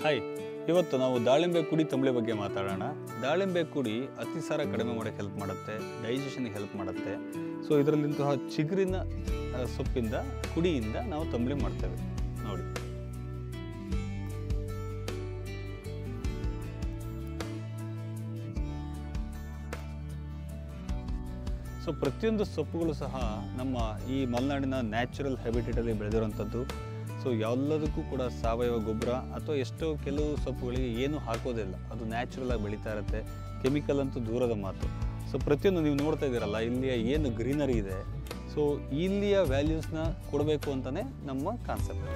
Hi, ಇವತ್ತು ನಾವು ದಾಳಿಂಬೆ ಕುಡಿ ತಂಬಳಿ ಬಗ್ಗೆ ಮಾತಾಡೋಣ. ದಾಳಿಂಬೆ ಕುಡಿ ಅತಿಸಾರ ಕಡಿಮೆ ಮಾಡೋಕ್ಕೆ ಹೆಲ್ಪ್ ಮಾಡುತ್ತೆ, ಡೈಜೆಷನ್ಗೆ ಹೆಲ್ಪ್ ಮಾಡುತ್ತೆ. ಸೊ ಇದರಲ್ಲಿಂತಹ ಚಿಗುರಿನ ಸೊಪ್ಪಿಂದ ಕುಡಿಯಿಂದ ನಾವು ತಂಬಳಿ ಮಾಡ್ತೇವೆ ನೋಡಿ. ಸೊ ಪ್ರತಿಯೊಂದು ಸೊಪ್ಪುಗಳು ಸಹ ನಮ್ಮ ಈ ಮಲೆನಾಡಿನ ನ್ಯಾಚುರಲ್ ಹ್ಯಾಬಿಟೇಟಲ್ಲಿ ಬೆಳೆದಿರುವಂಥದ್ದು. ಸೊ ಎಲ್ಲದಕ್ಕೂ ಕೂಡ ಸಾವಯವ ಗೊಬ್ಬರ ಅಥವಾ ಎಷ್ಟೋ ಕೆಲವು ಸೊಪ್ಪುಗಳಿಗೆ ಏನೂ ಹಾಕೋದಿಲ್ಲ, ಅದು ನ್ಯಾಚುರಲ್ ಆಗಿ ಬೆಳೀತಾ ಇರುತ್ತೆ. ಕೆಮಿಕಲ್ ಅಂತೂ ದೂರದ ಮಾತು. ಸೊ ಪ್ರತಿಯೊಂದು ನೀವು ನೋಡ್ತಾ ಇದ್ದೀರಲ್ಲ, ಇಲ್ಲಿಯ ಏನು ಗ್ರೀನರಿ ಇದೆ, ಸೊ ಇಲ್ಲಿಯ ವ್ಯಾಲ್ಯೂಸ್ನ ಕೊಡಬೇಕು ಅಂತಲೇ ನಮ್ಮ ಕಾನ್ಸೆಪ್ಟ್.